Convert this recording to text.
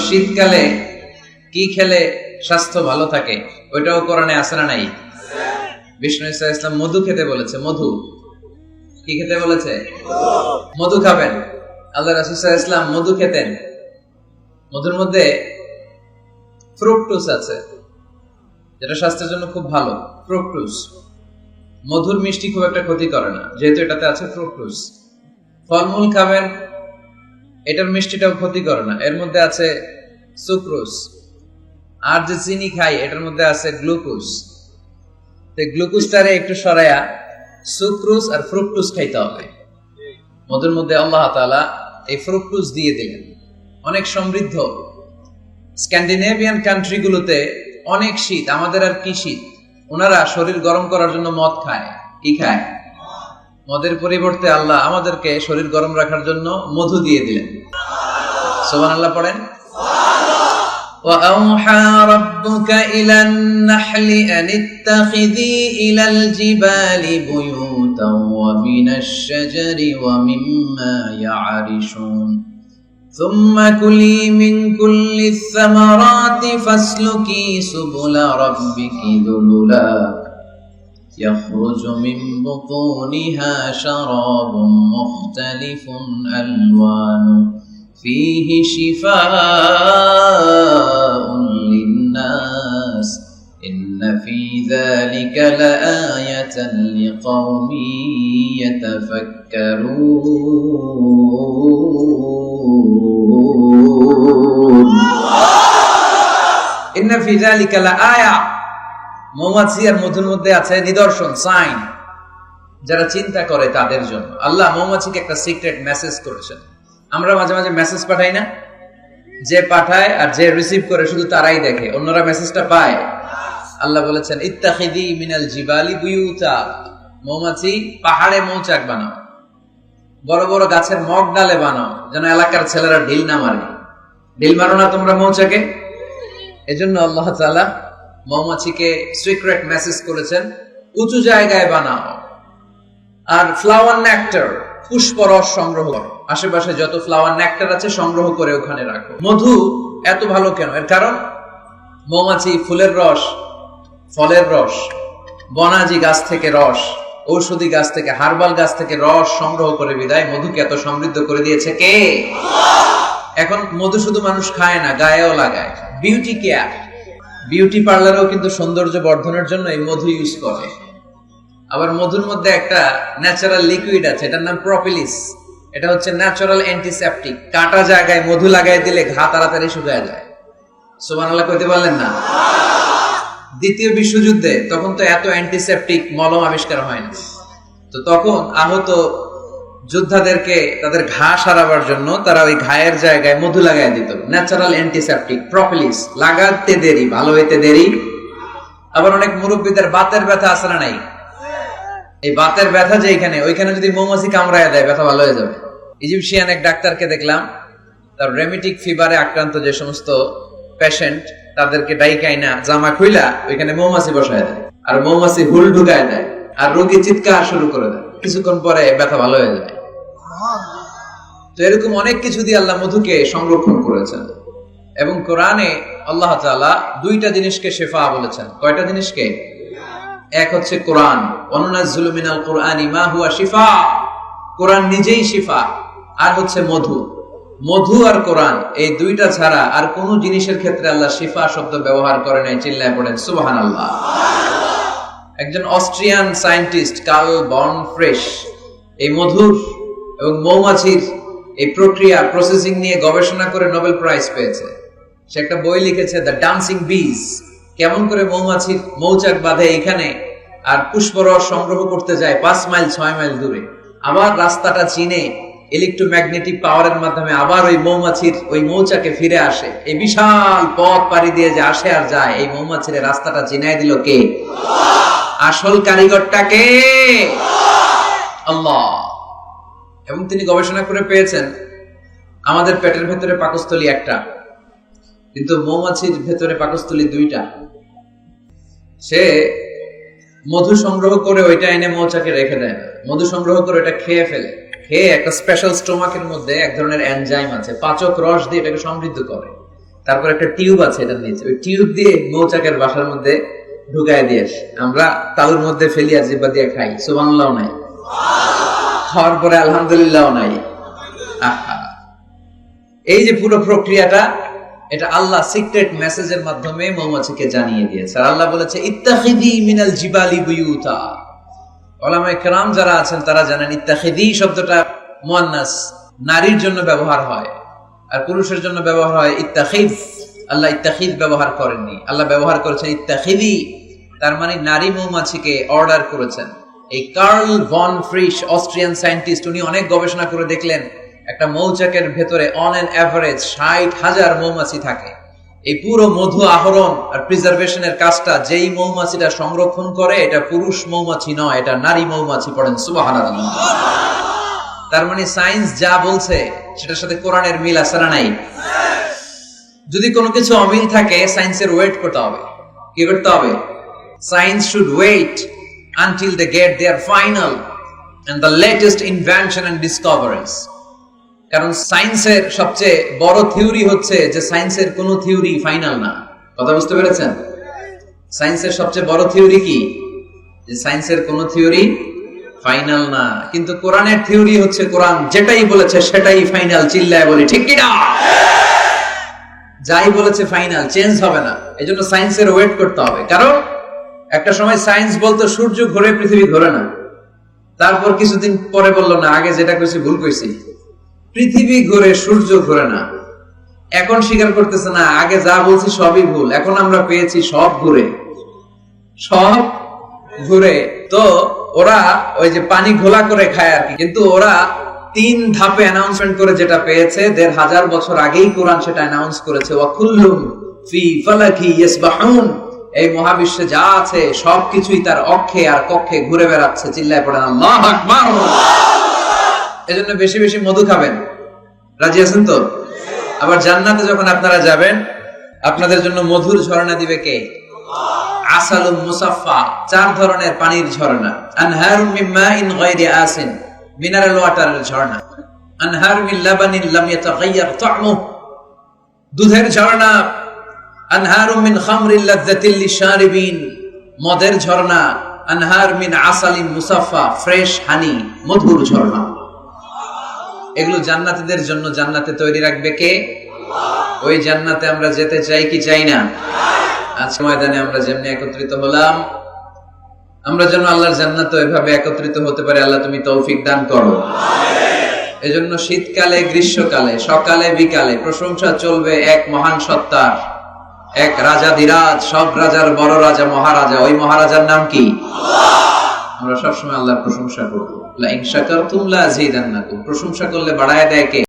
শীতকালে কি খেলে স্বাস্থ্য ভালো থাকে ওইটাও কোরআনে আছে না নাই? বিষ্ণু ঈসা ইসলাম মধু খেতে বলেছে। মধু কি খেতে বলেছে? মধু খাবেন। আল্লাহ রাসূল সাল্লাল্লাহু আলাইহি ওয়াসাল্লাম মধু খেতেন। মধুর মধ্যে ফ্রুকটোজ আছে, যেটা স্বাস্থ্যের জন্য খুব ভালো। ফ্রুকটোজ, মধুর মিষ্টি খুব একটা ক্ষতি করে না, যেহেতু এটাতে আছে ফ্রুকটোজ। ফলমূল খাবেন, এটার মিষ্টিটাও ক্ষতি করে না, এর মধ্যে আছে সুক্রোজ। আর যে চিনি খাই এটার মধ্যে আছে গ্লুকোজ। তো গ্লুকোজটারে একটু সরাইয়া সুক্রোজ আর ফ্রুকটোজ খাইতে হবে। মধুর মধ্যে আল্লাহ তাআলা এই ফ্রুকটোজ দিয়ে দিলেন। অনেক সমৃদ্ধ। স্ক্যান্ডিনেভিয়ান কান্ট্রিগুলোতে অনেক শীত, আমাদের আর কি শীত। ওনারা শরীর গরম করার জন্য মদ খায়। কি খায়? মদের পরিবর্তে আল্লাহ আমাদেরকে শরীর গরম রাখার জন্য মধু দিয়ে দিলেন। সুবহানাল্লাহ পড়েন। وَأَوْحَى رَبُّكَ إِلَى النَّحْلِ أَنِ اتَّخِذِي إِلَى الْجِبَالِ بُيُوتًا وَمِنَ الشَّجَرِ وَمِمَّا يَعْرِشُونَ ثُمَّ كُلِي مِنْ كُلِّ الثَّمَرَاتِ فَاسْلُكِي سُبُلَ رَبِّكِ ذُلُلًا يَخْرُجُ مِنْ بُطُونِهَا شَرَابٌ مُخْتَلِفٌ أَلْوَانُهُ فيه شفاء للناس إن في ذلك لآية لقوم يتفكرون إن في ذلك لآية মৌমাছি আর মধুর মধ্যে আছে নিদর্শন, সাইন, যারা চিন্তা করে তাদের জন্য। আল্লাহ মৌমাছিকে একটা সিক্রেট মেসেজ করেছেন। আমরা মাঝে মাঝে মেসেজ পাঠাই না? যে পাঠায় আর যে রিসিভ করে শুধু তারাই দেখে, অন্যরা মেসেজটা পায়। আল্লাহ বলেছেন ইত্তাখিদি মিনাল জিবালি বুয়ুতা, মৌমাছি পাহাড়ে মৌচাক বানাও, বড় বড় গাছের মগ ডালে বানাও, যেন এলাকার ছেলেরা ঢিল না মারে। ঢিল মারো না তোমরা মৌচাকে। এজন্য আল্লাহ তাআলা মৌমাছিকে সিক্রেট মেসেজ করেছেন, উঁচু জায়গায় বানাও। আর ফ্লাওয়ার নেক্টার, পুষ্পরস সংগ্রহ করো, আশেপাশে যত ফ্লাওয়ার নেক্টার আছে সংগ্রহ করে ওখানে রাখো। মধু এত ভালো কেন? এর কারণ মৌমাছি ফুলের রস, ফলের রস, বনাজি গাছ থেকে রস, ঔষধি গাছ থেকে, হার্বাল গাছ থেকে রস সংগ্রহ করে বিদায় মধুকে এত সমৃদ্ধ করে দিয়েছে কে? এখন মধু শুধু মানুষ খায় না, গায়েও লাগায়। বিউটি কেয়ার, বিউটি পার্লারেও কিন্তু সৌন্দর্য বর্ধনের জন্য এই মধু ইউজ করে। আবার মধুর মধ্যে একটা ন্যাচারাল লিকুইড আছে, এটার নাম প্রপিলিস। এটা হচ্ছে ন্যাচারাল অ্যান্টিসেপটিক। কাটা জায়গায় মধু লাগাই দিলে ঘা তাড়াতাড়ি শুকায় যায়। সুবহানাল্লাহ কইতে পারলেন না? দ্বিতীয় বিশ্বযুদ্ধে তখন তো এত অ্যান্টিসেপটিক মলম আবিষ্কার হয়নি। তো তখন আহত যোদ্ধাদেরকে তাদের ঘা সারাবার জন্য তারা ওই ঘায়ের জায়গায় মধু লাগাই দিত। ন্যাচারাল অ্যান্টিসেপটিক প্রপিলিস, লাগাতে দেরি, ভালো হইতে দেরি। আবার অনেক মুরব্বীদের বাতের ব্যথা আছে না নাই? এই বাতের ব্যথা যে এখানে, ওইখানে যদি মৌমাছি কামড়ায় দেয় ব্যথা ভালো হয়ে যাবে। ইজিপশিয়ান এক ডাক্তারকে দেখলাম, তার রেমিটিক ফিভারে আক্রান্ত যে সমস্ত পেশেন্ট তাদেরকে ডাইকাইনা জামা খুইলা ওইখানে মৌমাছি বসায় দেয়, আর মৌমাছি হুল ঢুকায় দেয়, আর রোগী চিৎকার শুরু করে দেয়। কিছুক্ষণ পরে ব্যথা ভালো হয়ে যায়। তো এরকম অনেক কিছু দিয়ে আল্লাহ মধুকে সংরক্ষণ করেছেন। এবং কোরআনে আল্লাহ তাআলা দুইটা জিনিসকে শিফা বলেছেন। কয়টা জিনিসকে? এক হচ্ছে কোরআন, ওয়ানুনাজ্জিলু মিনাল কুরআনি মা হুয়া শিফা, কোরআন নিজেই শিফা। আর হচ্ছে মধু। মধু আর কোরআন এই দুইটা ছাড়া আর কোন জিনিসের ক্ষেত্রে আল্লাহ শিফা শব্দ ব্যবহার করে নাই। চিল্লায় পড়েন সুবহানাল্লাহ। একজন অস্ট্রিয়ান সায়েন্টিস্ট কার্ল বর্নফ্রেশ এই মধুর এবং মৌমাছির এই প্রক্রিয়া প্রসেসিং নিয়ে গবেষণা করে নোবেল প্রাইজ পেয়েছে। সে একটা বই লিখেছে, দ্য ডান্সিং বিজ, কেমন করে মৌমাছির মৌচাক বাঁধে এখানে আর পুষ্পরস সংগ্রহ করতে যায় 5 মাইল 6 মাইল দূরে, আবার রাস্তাটা চিনে ইলেকট্রোম্যাগনেটিক পাওয়ারের মাধ্যমে আবার ওই মৌমাছির ওই মৌচাকে ফিরে আসে। এই বিশাল পথ পাড়ি দিয়ে যে আসে আর যায়, এই মৌমাছির রাস্তাটা চিনাই দিল কে? আসল কারিগরটা কে? আল্লাহ। এবং তিনি গবেষণা করে পেয়েছেন আমাদের পেটের ভেতরে পাকস্থলী একটা, কিন্তু মৌমাছির ভেতরে পাকস্থলী দুইটা। সে মধু সংগ্রহ করে ওইটা এনে মৌচাকে রেখে দেয় না, মধু সংগ্রহ করে ওটা খেয়ে ফেলে। খেয়ে একটা স্পেশাল স্টোমাকের মধ্যে এক ধরনের এনজাইম আছে, পাচক রস দিয়ে এটাকে সমৃদ্ধ করে। তারপর একটা টিউব আছে এটার নিচে, ওই টিউব দিয়ে মৌচাকের বাসার মধ্যে ঢুকায় দিয়ে আসে। আমরা তালুর মধ্যে ফেলি আর জিব্বা দিয়ে খাই, সুবহানাল্লাহ নাই, খাওয়ার পরে আলহামদুলিল্লাহ নাই। আহা, এই যে পুরো প্রক্রিয়াটা, এটা আল্লাহ সিক্রেট মেসেজের মাধ্যমে মৌমাছিকে জানিয়ে দিয়েছে। আর আল্লাহ বলেছে ইত্তাখিদি মিনাল জিবালি বুয়ুতা। উলামায়ে কেরাম যারা আছেন তারা জানেন ইত্তাখিদি শব্দটা মুয়ান্নাস, নারীর জন্য ব্যবহার হয়, আর পুরুষের জন্য ব্যবহার হয় ইত্তাখিদ। আল্লাহ ইত্তাখিদ ব্যবহার করেননি, আল্লাহ ব্যবহার করেছেন ইত্তাখিদি। তার মানে নারী মৌমাছিকে অর্ডার করেছেন। এই Karl von Frisch, Austrian scientist, উনি অনেক গবেষণা করে দেখলেন একটা মৌচাকের ভেতরে অন এন এভারেজ 60,000 মৌমাছি থাকে। এই পুরো মধু আহরণ আর প্রিজার্ভেশনের কাজটা যেই মৌমাছিটা সংরক্ষণ করে, এটা পুরুষ মৌমাছি নয়, এটা নারী মৌমাছি। পড়েন সুবহানাল্লাহ। তার মানে সায়েন্স যা বলছে সেটার সাথে কোরআনের মিল আছে না নাই? যদি কোনো কিছু অমিল থাকে, সায়েন্সের ওয়েট করতে হবে। কি করতে হবে? Science should wait until they get their final and the latest invention and discoveries. কারণ সায়েন্সের সবচেয়ে বড় থিওরি হচ্ছে যে সায়েন্সের কোনো থিওরি ফাইনাল না। কথা বুঝতে পেরেছেন? সায়েন্সের সবচেয়ে বড় থিওরি কি? যে সায়েন্সের কোনো থিওরি ফাইনাল না। কিন্তু কোরআনের থিওরি হচ্ছে কোরআন যেটাই বলেছে সেটাই ফাইনাল। চিল্লায় বলি ঠিক কি না? যাই বলেছে ফাইনাল, চেঞ্জ হবে না। এজন্য সায়েন্সের ওয়েট করতে হবে। কারণ একটা সময় সায়েন্স বলতো সূর্য ঘোরে, পৃথিবী ঘোরে না। তারপর কিছুদিন পরে বললো না, আগে যেটা কইছি ভুল কইছি, পৃথিবী ঘোরে, সূর্য ঘোরে না। এখন স্বীকার করতেছে না, আগে যা বলছি সবই ভুল। এখন আমরা পেয়েছি সব ঘুরে, সব ঘুরে। তো ওরা ওই যে পানি ঘোলা করে খায় আর কি, কিন্তু ওরা 3 ধাপে অ্যানাউন্সমেন্ট করে যেটা পেয়েছে, 1500 বছর আগেই কোরআন সেটা অ্যানাউন্স করেছে। ওয়া কুল্লুম ফি ফালাকি ইয়াসবাহুন। এই মহাবিশ্বে যা আছে সবকিছুই তার অক্ষে আর কক্ষে ঘুরে বেড়াচ্ছে। চিল্লায় পড়েন আল্লাহু আকবার। এজন্য বেশি বেশি মধু খাবেন। রাজি আছেন তো? আবার জান্নাতে যখন আপনারা যাবেন, আপনাদের জন্য মধুর ঝর্ণা দিবে কে? আসালুম মুসাফফা, 4 ধরনের পানির ঝর্ণা। আনহারুম মিন মাইন গায়রি আসিন, মিনারেল ওয়াটারের ঝর্ণা। আনহার মিন লাবানিন লাম ইয়াতাগায়্যার তা'মুহু, দুধের ঝর্ণা। আনহারুম মিন খামরিল লাযযাতিল লিশারিবিন, মদের ঝর্ণা। আনহার মিন আসালিন মুসাফফা, ফ্রেশ হানি, মধুর ঝর্ণা। এগুলো জান্নাতীদের জন্য জান্নাতে তৈরি রাখবে কে? আল্লাহ। ওই জান্নাতে আমরা যেতে চাই কি চাই না? আজকে ময়দানে আমরা যেমনি একত্রিত হলাম, আমরা যেন আল্লাহর জান্নাতে এভাবে একত্রিত হতে পারি। আল্লাহ তুমি তৌফিক দান করো। এজন্য শীতকালে, গ্রীষ্মকালে, সকালে বিকালে প্রশংসা চলবে এক মহান সত্তার, এক রাজাধিরাজ, সব রাজার বড় রাজা, মহারাজা। ওই মহারাজার নাম কি? আল্লাহ। আমরা সবসময় আল্লাহর প্রশংসা করবো। লা ইন শাকারতুম লা আযীদান্নাকুম। প্রশংসা করলে বাড়ায় দেয় কে?